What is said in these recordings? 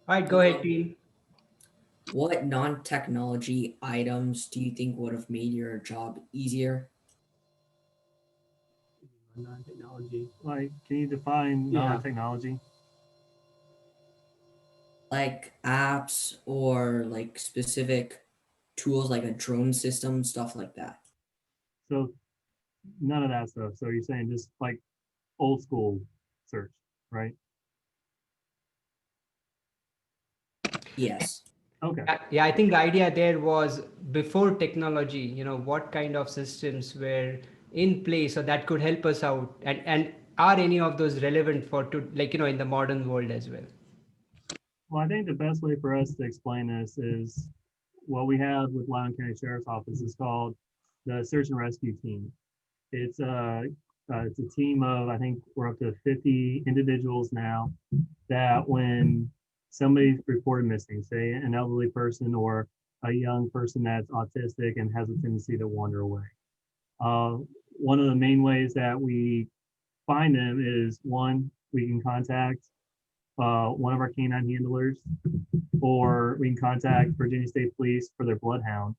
All right, go ahead, Um, team. what non-technology items do you think would have made your job easier? Non-technology. Like, can you define Yeah. non-technology? Like apps or like specific tools like a drone system, stuff like that. So none of that stuff. So you're saying just like old school search, right? Yes. Okay. Yeah, I think the idea there was before technology, what kind of systems were in place so that could help us out, and are any of those relevant for to like in the modern world as well? Well, I think the best way for us to explain this is what we have with Loudoun County Sheriff's Office is called the Search and Rescue Team. It's a team of, I think we're up to 50 individuals now, that when somebody's reported missing, say an elderly person or a young person that's autistic and has a tendency to wander away. Uh, One of the main ways that we find them is one, we can contact one of our canine handlers, or we can contact Virginia State Police for their bloodhound.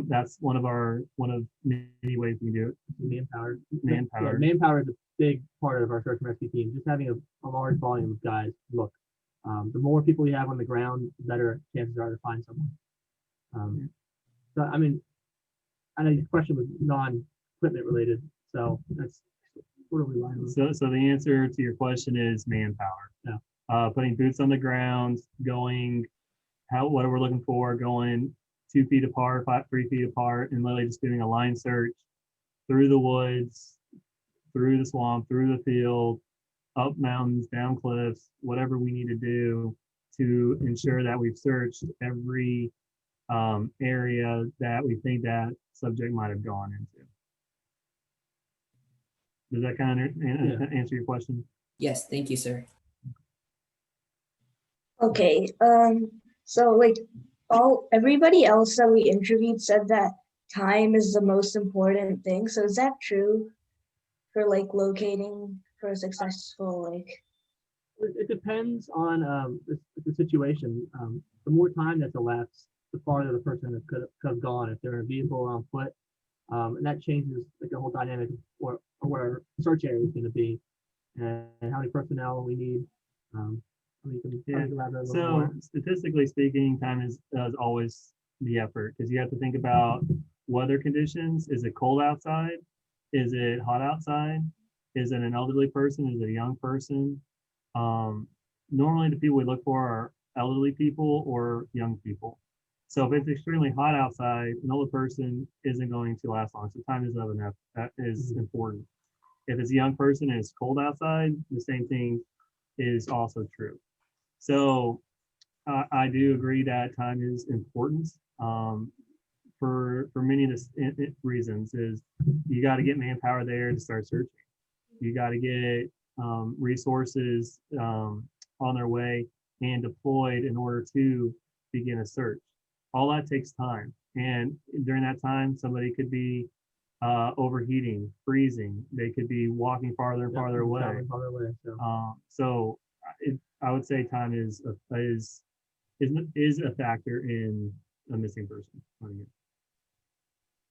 That's one of many ways we can do it. Manpower. Manpower. Yeah, manpower is a big part of our search and rescue team. Just having a large volume of guys look. The more people you have on the ground, the better chances are to find someone. So I mean, I know your question was non-equipment related, so that's what are we relying on? So the answer to your question is manpower. Yeah. Putting boots on the ground, going what we're looking for, going 2 feet apart, 3 feet apart, and literally just doing a line search through the woods, through the swamp, through the field, up mountains, down cliffs, whatever we need to do to ensure that we've searched every area that we think that subject might have gone into. Does that kind of answer your question? Yes, thank you, sir. Okay. So like everybody else that we interviewed said that time is the most important thing. So is that true for like locating for a successful like? It depends on the situation. The more time that's elapsed, the farther the person could have gone. If they're in a vehicle or on foot, and that changes like the whole dynamic or where our search area is going to be, and how many personnel we need. Yeah. So statistically speaking, time is always the effort because you have to think about weather conditions. Is it cold outside? Is it hot outside? Is it an elderly person? Is it a young person? Um, Normally, the people we look for are elderly people or young people. So if it's extremely hot outside, an older person isn't going to last long. So time is of enough. That is important. If it's a young person and it's cold outside, the same thing is also true. So I do agree that time is important for many of the reasons. Is you got to get manpower there to start searching. You got to get resources on their way and deployed in order to begin a search. All that takes time, and during that time, somebody could be overheating, freezing. They could be walking farther and farther away. Farther away. So I would say time is a factor in a missing person.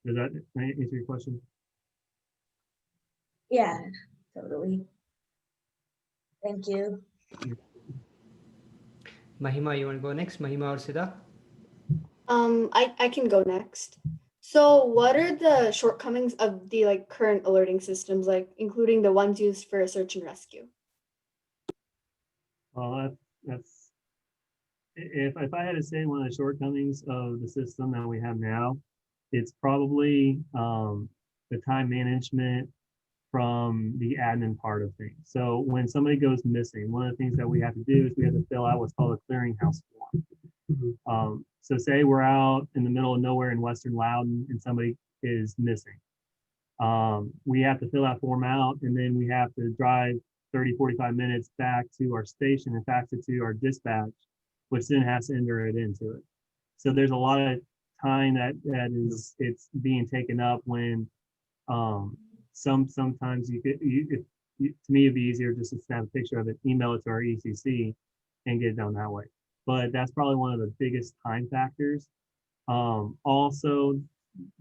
Does that answer your question? Yeah, totally. Thank you. Mahima, you want to go next? Mahima or Siddha? I can go next. So what are the shortcomings of the like current alerting systems, like including the ones used for search and rescue? Well, that's if I had to say one of the shortcomings of the system that we have now, it's probably the time management from the admin part of things. So when somebody goes missing, one of the things that we have to do is we have to fill out what's called a clearinghouse form. So say we're out in the middle of nowhere in Western Loudoun and somebody is missing. We have to fill that form out and then we have to drive 30, 45 minutes back to our station and fax it to our dispatch, which then has to enter it into it. So there's a lot of time it's being taken up when sometimes to me it'd be easier just to snap a picture of it, email it to our ECC, and get it done that way. But that's probably one of the biggest time factors. Also,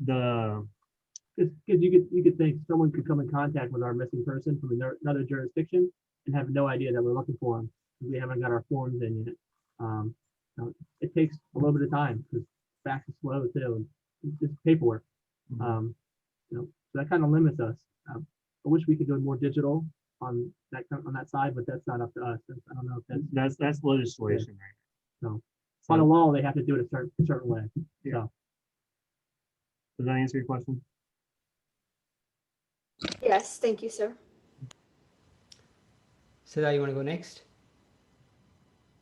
the Because you could think someone could come in contact with our missing person from another jurisdiction and have no idea that we're looking for them because we haven't got our forms in yet. You know, it takes a little bit of time because fax is slow too, and it's just paperwork. You know, so that kind of limits us. I wish we could go more digital on that side, but that's not up to us. I don't know if that's legislation, right? so. By the law, they have to do it a certain way. Yeah. So Does that answer your question? Yes, thank you, sir. Siddha, you want to go next?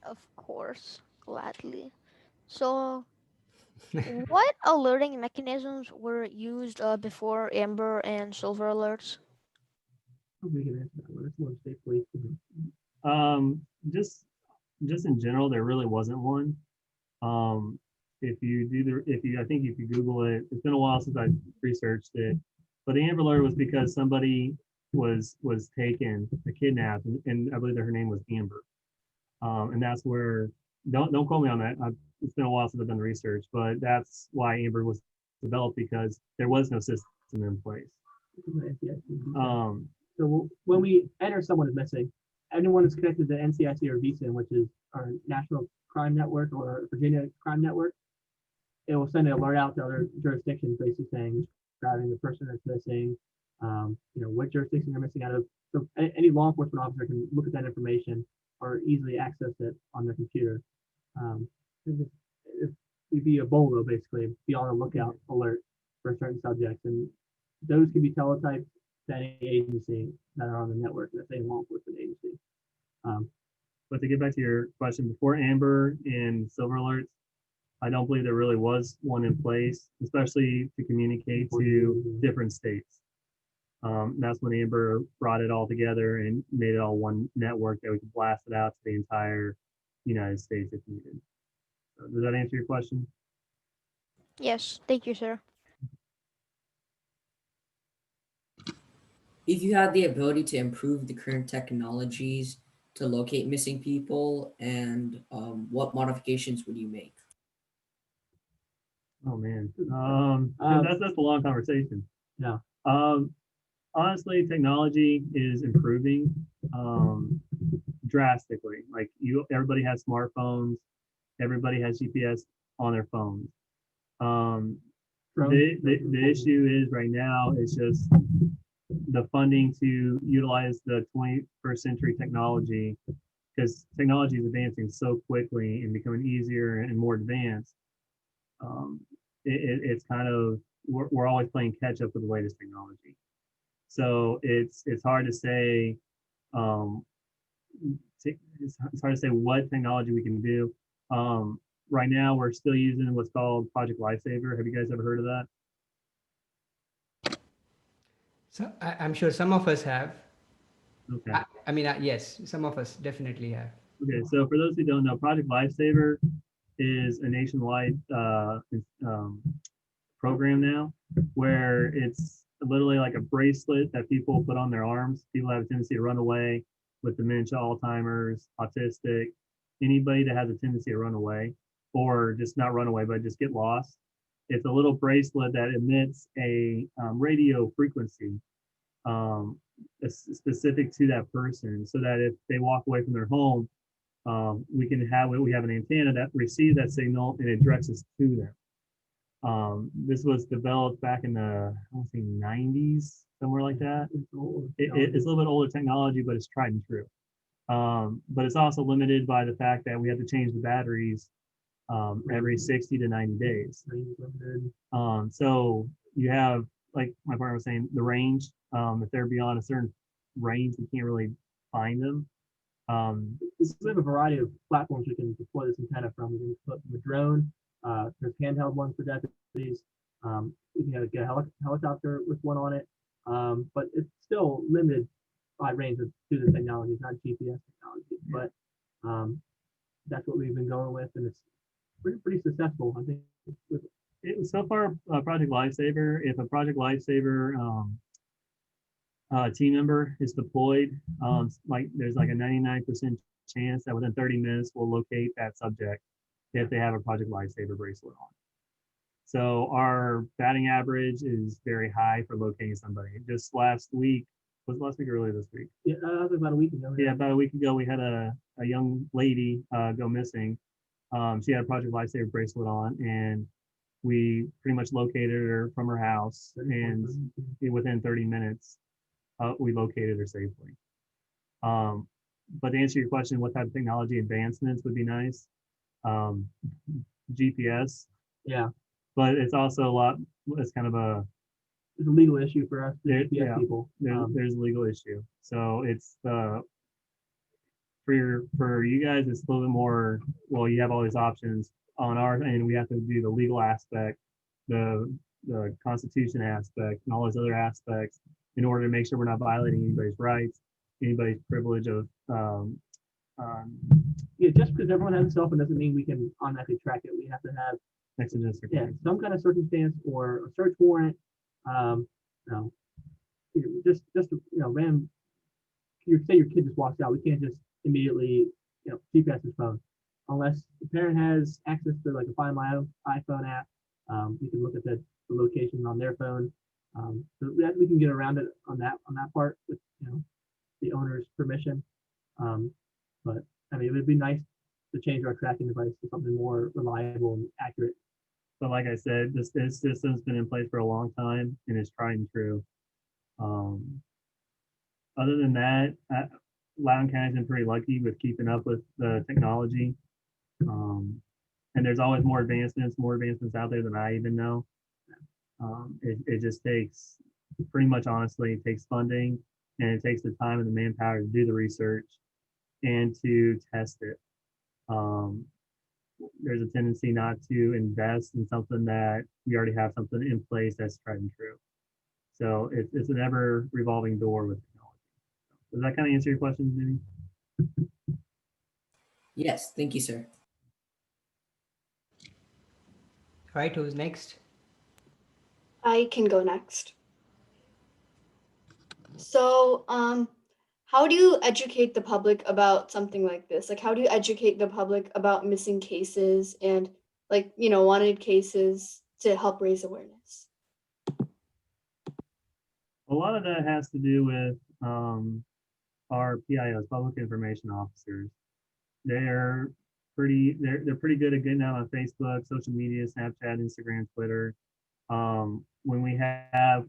Of course, gladly. So, what alerting mechanisms were used before Amber and Silver alerts? we can answer that one. It's more safely. Um, just just in general, there really wasn't one. Um, I think if you Google it, it's been a while since I researched it, but the Amber Alert was because somebody was taken, kidnapped, and I believe that her name was Amber. And that's where don't quote me on that. It's been a while since I've done the research, but that's why Amber was developed because there was no system in place. So when we enter someone is missing, anyone is connected to NCIC or VSIN, which is our National Crime Network or Virginia Crime Network, it will send an alert out to other jurisdictions, basically saying describing the person that's missing, you know, what jurisdiction they're missing out of. So any law enforcement officer can look at that information or easily access it on their computer. It'd be a BOLO basically, be on a lookout alert for certain subjects, and those can be teletyped to any agency that are on the network, let's say law enforcement agency. But to get back to your question, before Amber and Silver Alerts, I don't believe there really was one in place, especially to communicate to different states. That's when Amber brought it all together and made it all one network that we could blast it out to the entire United States if needed. So does that answer your question? Yes, thank you, sir. If you had the ability to improve the current technologies to locate missing people, and what modifications would you make? Oh man, Um, that's a long conversation. Yeah. Honestly, technology is improving drastically. Like everybody has smartphones, everybody has GPS on their phones. The issue is right now is just the funding to utilize the 21st century technology, because technology is advancing so quickly and becoming easier and more advanced. It's kind of we're always playing catch up with the latest technology. So it's hard to say it's hard to say what technology we can do. Right now, we're still using what's called Project Lifesaver. Have you guys ever heard of that? So I'm sure some of us have. Okay. I mean, yes, some of us definitely have. Okay. So for those who don't know, Project Lifesaver is a nationwide program now, where it's literally like a bracelet that people put on their arms. People have a tendency to run away with dementia, Alzheimer's, autistic, anybody that has a tendency to run away, or just not run away, but just get lost. It's a little bracelet that emits a radio frequency specific to that person, so that if they walk away from their home, we have an antenna that receives that signal and it directs us to them. This was developed back in the, I want to say 90s, somewhere like that. It's a little bit older technology, but it's tried and true. But it's also limited by the fact that we have to change the batteries every 60 to 90 days. So you have, like my partner was saying, the range. If they're beyond a certain range, we can't really find them. We have a variety of platforms we can deploy this antenna from. We can put from a drone. There's handheld ones for deputies. We can get a helicopter with one on it. But it's still limited by range due to the technology. It's not GPS technology, but that's what we've been going with, and it's pretty successful, I think. So far, Project Lifesaver. If a Project Lifesaver team member is deployed, like there's like a 99% chance that within 30 minutes we'll locate that subject if they have a Project Lifesaver bracelet on. So our batting average is very high for locating somebody. Just last week, was it last week or earlier this week? Yeah, that was about a week ago. Yeah, about a week ago, we had a young lady go missing. She had a Project Lifesaver bracelet on, and we pretty much located her from her house, and within 30 minutes, we located her safely. But to answer your question, what type of technology advancements would be nice? GPS, Yeah, but it's also a lot, it's kind of a, it's a legal issue for us, the Yeah, GPS yeah. people. there's a legal issue. So it's for you guys, it's a little bit more, well, you have all these options. On our end, we have to do the legal aspect, the constitution aspect, and all those other aspects in order to make sure we're not violating anybody's rights, anybody's privilege of Yeah, just because everyone has a cell phone doesn't mean we can automatically track it. We have to have exigent some kind of circumstance or a search warrant. You know, random. You say your kid just walks out, we can't just immediately GPS his phone unless the parent has access to like a Find My iPhone app. We can look at the location on their phone. So that we can get around it on that part with the owner's permission. But I mean, it would be nice to change our tracking device to something more reliable and accurate. But like I said, this system's been in place for a long time and it's tried and true. Other than that, Loudoun County's been pretty lucky with keeping up with the technology. And there's always more advancements out there than I even know. It just takes, pretty much honestly, it takes funding and it takes the time and the manpower to do the research and to test it. There's a tendency not to invest in something that we already have something in place that's tried and true. So it's an ever revolving door with technology. Does that kind of answer your question, Jimmy? Yes, thank you, sir. Right, who's next? I can go next. So, how do you educate the public about something like this? Like, how do you educate the public about missing cases and, like, wanted cases to help raise awareness? A lot of that has to do with our PIOs, public information officers. They're pretty good at getting out on Facebook, social media, Snapchat, Instagram, Twitter. When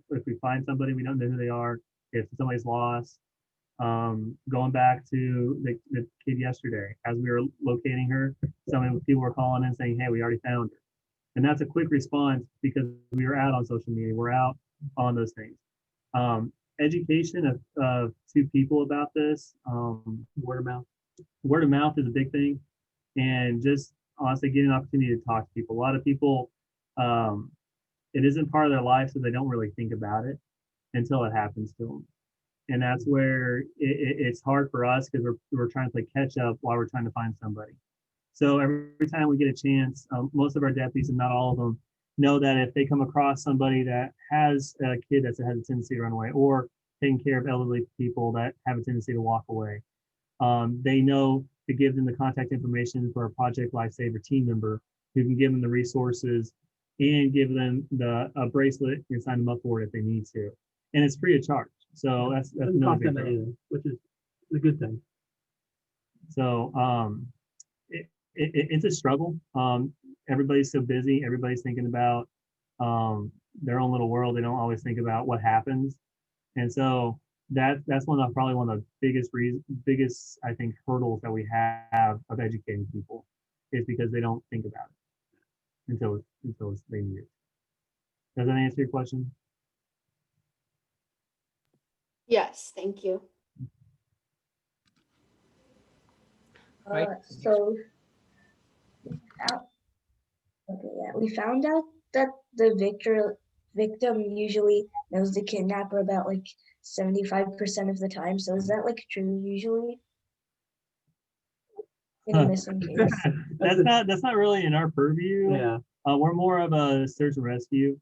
if we find somebody, we don't know who they are. If somebody's lost, going back to the kid yesterday, as we were locating her, people were calling in saying, "Hey, we already found her," and that's a quick response because we were out on social media, we're out on those things. Education of two people about this, word of mouth. Word of mouth is a big thing, and just honestly getting an opportunity to talk to people. A lot of people, it isn't part of their life, so they don't really think about it until it happens to them. And that's where it's hard for us because we're trying to play catch up while we're trying to find somebody. So every time we get a chance, most of our deputies, and not all of them, know that if they come across somebody that has a kid that has a tendency to run away, or taking care of elderly people that have a tendency to walk away, they know to give them the contact information for a Project Lifesaver team member who can give them the resources and give them a bracelet and sign them up for it if they need to. And it's free of charge. So that's another big thing, which is a good thing. So it's a struggle. Everybody's so busy. Everybody's thinking about their own little world. They don't always think about what happens. And so that's probably one of the biggest I think hurdles that we have of educating people, is because they don't think about it until they need it. Does that answer your question? Yes, thank you. Right. So, we found out that the victim usually knows the kidnapper about like 75% of the time. So is that like true usually in a missing case? That's not really in our purview. Yeah. We're more of a search and rescue.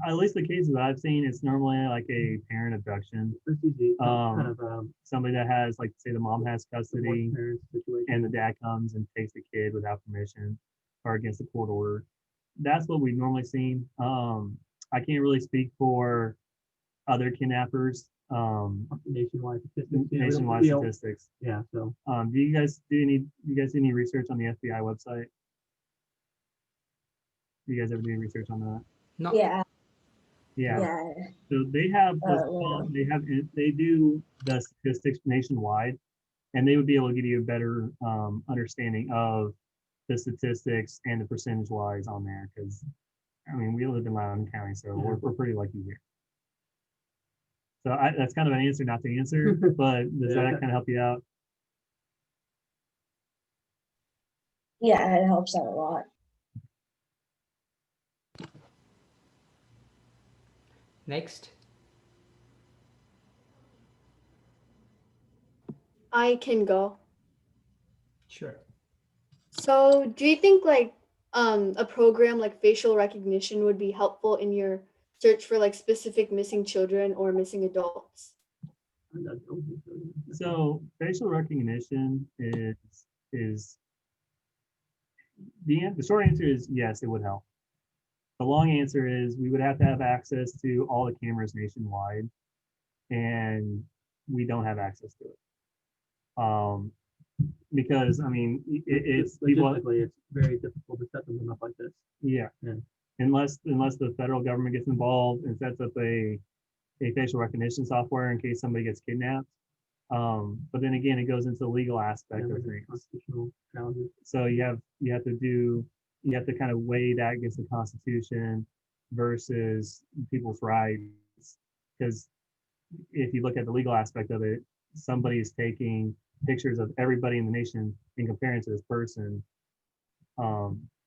At least the cases I've seen, it's normally like a parent abduction. It's usually some kind Um, of Somebody that has, like, say the mom has divorce custody parents situation. and the dad comes and takes the kid without permission or against a court order. That's what we've normally seen. I can't really speak for other kidnappers, Nationwide statistics. Yeah, nationwide statistics. Yeah, so Do you guys do any research on the FBI website? Do you guys ever do any research on that? No. Yeah, Yeah. yeah. So they have what's Yeah. called, they do the statistics nationwide, and they would be able to give you a better understanding of the statistics and the percentage wise on there. Because I mean, we live in Loudoun County, so we're pretty lucky here. So that's kind of an answer not to answer, but does Yeah. that kind of help you out? Yeah, it helps out a lot. Next. I can go. Sure. So, do you think like a program like facial recognition would be helpful in your search for like specific missing children or missing adults? So facial recognition is the short answer is yes, it would help. The long answer is we would have to have access to all the cameras nationwide, and we don't have access to it. Because I mean, it's people. Logistically, it's very difficult to set something up like this. Yeah. Yeah. Unless the federal government gets involved and sets up a facial recognition software in case somebody gets kidnapped. But then again, it goes into the legal aspect of things. Constitutional challenges. So you have to kind of weigh that against the Constitution versus people's rights. Because if you look at the legal aspect of it, somebody is taking pictures of everybody in the nation and comparing to this person.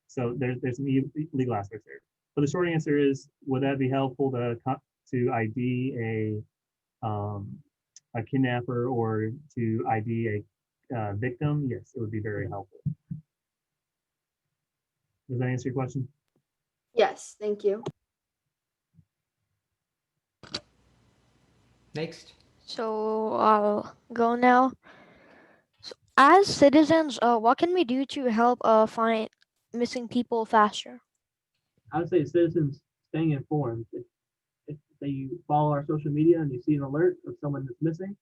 So there's some legal aspects there. But the short answer is, would that be helpful to ID a kidnapper or to ID a victim? Yes, it would be very helpful. Does that answer your question? Yes, thank you. Next. So I'll go now. So, as citizens, what can we do to help find missing people faster? I would say citizens staying informed. If you follow our social media and you see an alert of someone that's missing,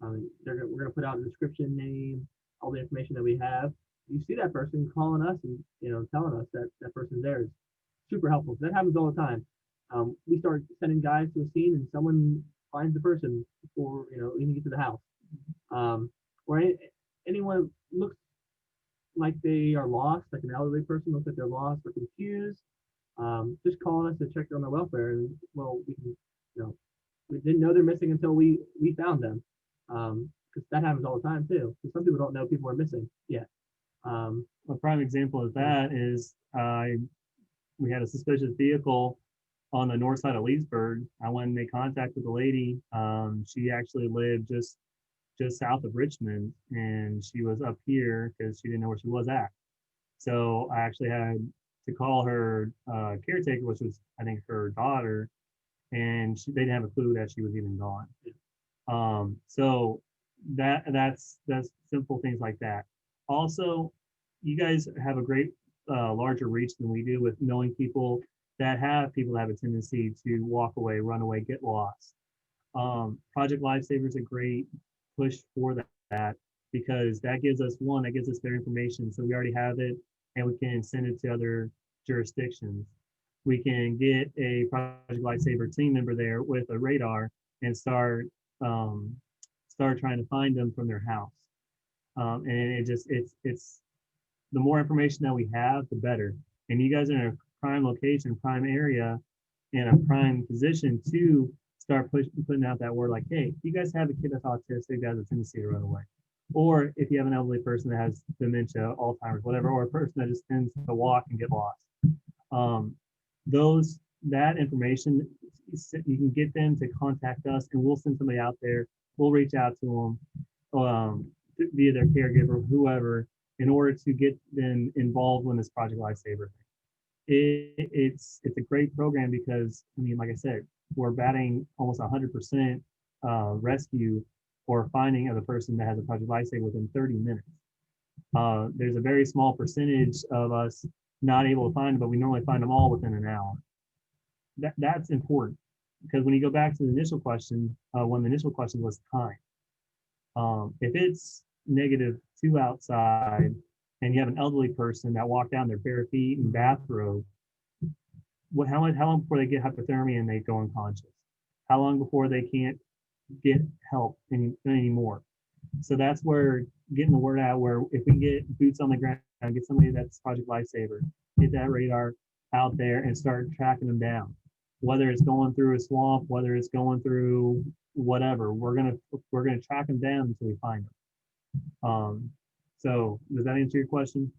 we're going to put out a description, name, all the information that we have. You see that person calling us and telling us that that person's there is super helpful. That happens all the time. We start sending guys to a scene and someone finds the person before even get to the house. Or anyone looks like they are lost, like an elderly person looks like they're lost or confused. Just calling us to check on their welfare, and we can, we didn't know they're missing until we found them. Because that happens all the time too. Because some people don't know people are missing yet. A prime example of that is we had a suspicious vehicle on the north side of Leesburg. I went and made contact with the lady. She actually lived just south of Richmond, and she was up here because she didn't know where she was at. So I actually had to call her caretaker, which was I think her daughter, and they didn't have a clue that she was even gone. So that's simple things like that. Also, you guys have a great larger reach than we do with knowing people that have a tendency to walk away, run away, get lost. Project Lifesaver is a great push for that because that gives us their information. So we already have it and we can send it to other jurisdictions. We can get a Project Lifesaver team member there with a radar and start trying to find them from their house. And it's the more information that we have, the better. And you guys are in a prime location, prime area, in a prime position to start putting out that word like, hey, if you guys have a kid that's autistic, that has a tendency to run away. Or if you have an elderly person that has dementia, Alzheimer's, whatever, or a person that just tends to walk and get lost. That information, you can get them to contact us and we'll send somebody out there. We'll reach out to them via their caregiver, whoever, in order to get them involved in this Project Lifesaver thing. it's a great program because I mean, like I said, we're batting almost 100% rescue or finding of the person that has a Project Lifesaver within 30 minutes. There's a very small percentage of us not able to find them, but we normally find them all within an hour. That's important because when you go back to the initial question, when the initial question was time, if it's -2 outside and you have an elderly person that walked down their bare feet in bathrobe, how long before they get hypothermia and they go unconscious? How long before they can't get help anymore? So that's where getting the word out, where if we get boots on the ground, get somebody that's Project Lifesaver, get that radar out there and start tracking them down. Whether it's going through a swamp, whether it's going through whatever, we're gonna track them down until we find them. So does that answer your question?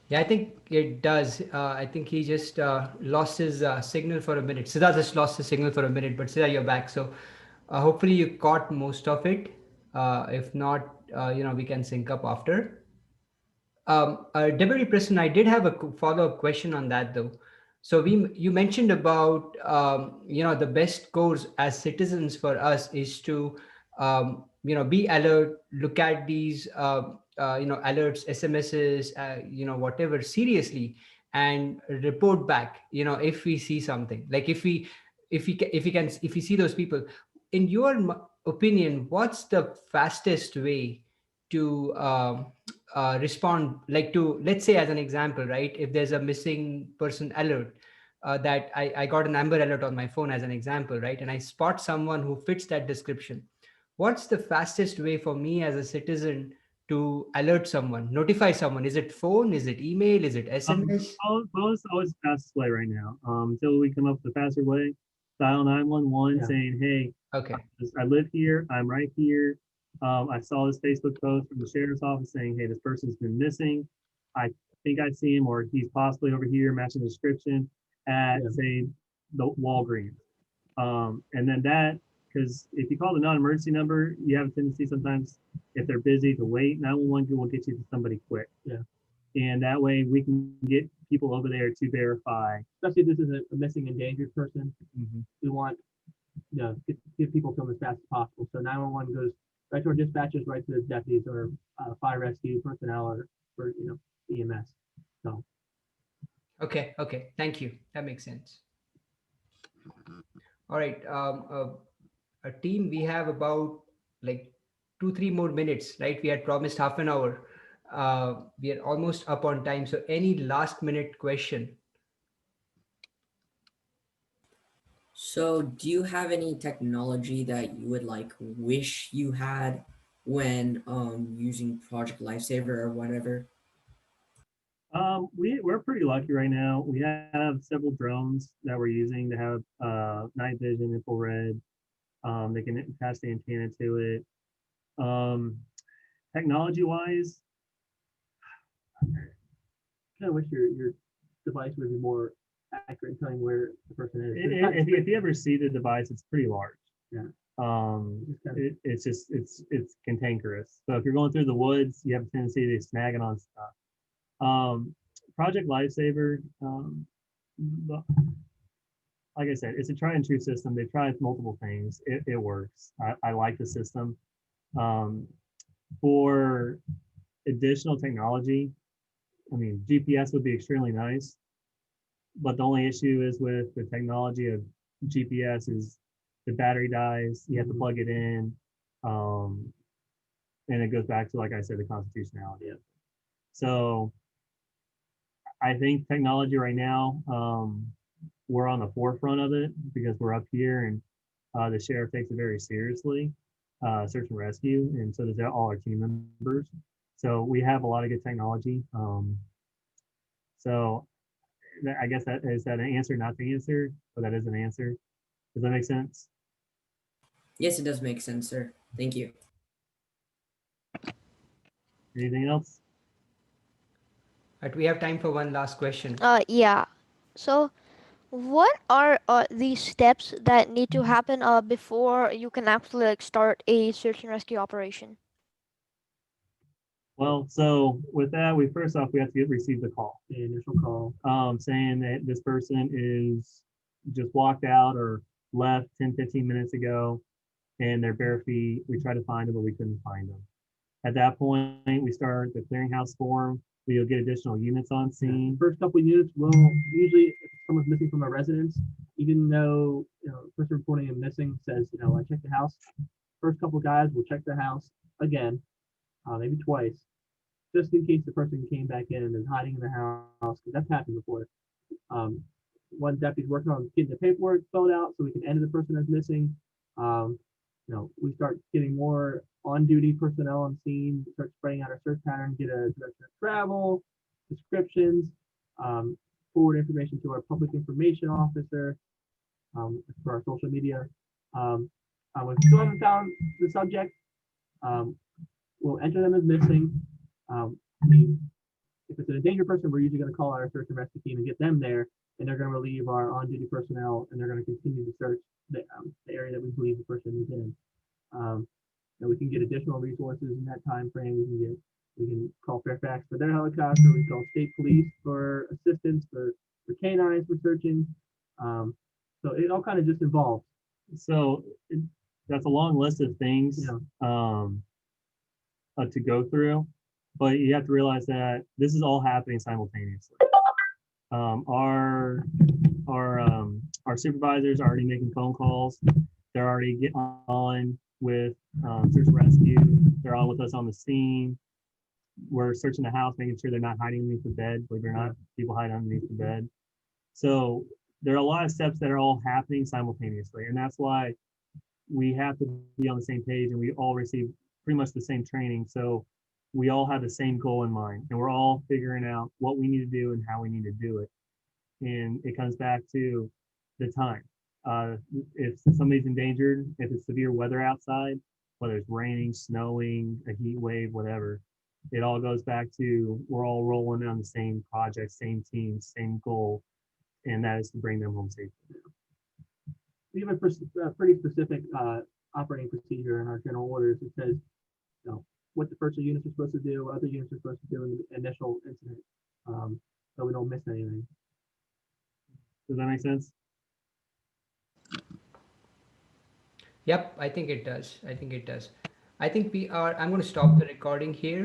Yeah, I think it does. I think he just lost his signal for a minute. Siddha just lost his signal for a minute, but Siddha, you're back. So hopefully you caught most of it. If not, we can sync up after. Deputy Preston, I did have a follow-up question on that though. So you mentioned about the best course as citizens for us is to be alert, look at these alerts, SMSs, whatever seriously, and report back. If we see something, like if we see those people. In your opinion, what's the fastest way to respond, like to, let's say as an example, right, if there's a missing person alert, that I got an Amber Alert on my phone as an example, right, and I spot someone who fits that description, what's the fastest way for me as a citizen to alert someone, notify someone? Is it phone, is it email, is it SMS? Always the fastest way right now. Until we come up with a faster way, dial 911 saying, hey, Okay. I live here, I'm right here. I saw this Facebook post from the sheriff's office saying, hey, this person's been missing. I think I see him, or he's possibly over here matching the description at, say, the Walgreens. And then that, because if you call the non-emergency number, you have a tendency sometimes, if they're busy, to wait. 911 will get you to somebody quick. Yeah. And that way we can get people over there to verify. Especially if this is a missing endangered person. Mm-hmm. We want get people to them as fast as possible. So 911 goes right to our dispatchers, right to the deputies or fire rescue personnel or EMS. So. Okay. Thank you. That makes sense. All right. A team, we have about like 2-3 more minutes, right? We had promised half an hour. We are almost up on time. So any last minute question? So, do you have any technology that you would wish you had when using Project Lifesaver or whatever? We're pretty lucky right now. We have several drones that we're using to have night vision, infrared. They can attach the antenna to it. Technology wise, I wish your device would be more accurate in telling where the person is. if you ever see the device, it's pretty large. Yeah. It's cantankerous. So if you're going through the woods, you have a tendency to snag it on stuff. Project Lifesaver, like I said, it's a tried and true system. They've tried multiple things. It works. I like the system. For additional technology, I mean, GPS would be extremely nice, but the only issue is with the technology of GPS is the battery dies, you have to plug it in, and it goes back to, like I said, the constitutionality of it. So I think technology right now, we're on the forefront of it because we're up here and the sheriff takes it very seriously, search and rescue, and so does all our team members. So we have a lot of good technology. So I guess that is that an answer, not the answer, but that is an answer. Does that make sense? Yes, it does make sense, sir. Thank you. Anything else? But we have time for one last question. Yeah. So, what are the steps that need to happen before you can actually start a search and rescue operation? Well, so with that, we first off we have to receive the call, The initial call. saying that this person is just walked out or left 10, 15 minutes ago, and they're bare feet. We tried to find them, but we couldn't find them. At that point, we start the clearinghouse form. We'll get additional units on The scene. first couple of units will usually, if someone's missing from a residence, even though the person reporting him missing says, I checked the house. First couple of guys will check the house again, maybe twice, just in case the person came back in and is hiding in the house, because that's happened before. Um, One deputy's working on getting the paperwork filled out so we can enter the person as missing. We start getting more on-duty personnel on scene, start spreading out our search pattern, get a direction of travel, descriptions, forward information to our public information officer, for our social media. We still haven't found the subject. We'll enter them as missing. If it's an endangered person, we're usually going to call our search and rescue team and get them there, and they're going to relieve our on-duty personnel, and they're going to continue to search the area that we believe the person is in. We can get additional resources in that time frame. We can call Fairfax for their helicopter. We call state police for assistance for canines for searching. So it all kind of just involves. So that's a long list of things to go through, but you have to realize that this is all happening simultaneously. Our supervisors are already making phone calls. They're already getting on with search and rescue. They're on with us on the scene. We're searching the house, making sure they're not hiding underneath the bed. Believe it or not, people hide underneath the bed. So there are a lot of steps that are all happening simultaneously, and that's why we have to be on the same page, and we all receive pretty much the same training. So we all have the same goal in mind, and we're all figuring out what we need to do and how we need to do it. And it comes back to the time. If somebody's endangered, if it's severe weather outside, whether it's raining, snowing, a heat wave, whatever, it all goes back to we're all rolling on the same project, same team, same goal, and that is to bring them home safely. We have a pretty specific operating procedure in our general orders. It says, what the first units are supposed to do, what other units are supposed to do in the initial incident, so we don't miss anything. Does that make sense? Yep, I think it does. I think I'm going to stop the recording here.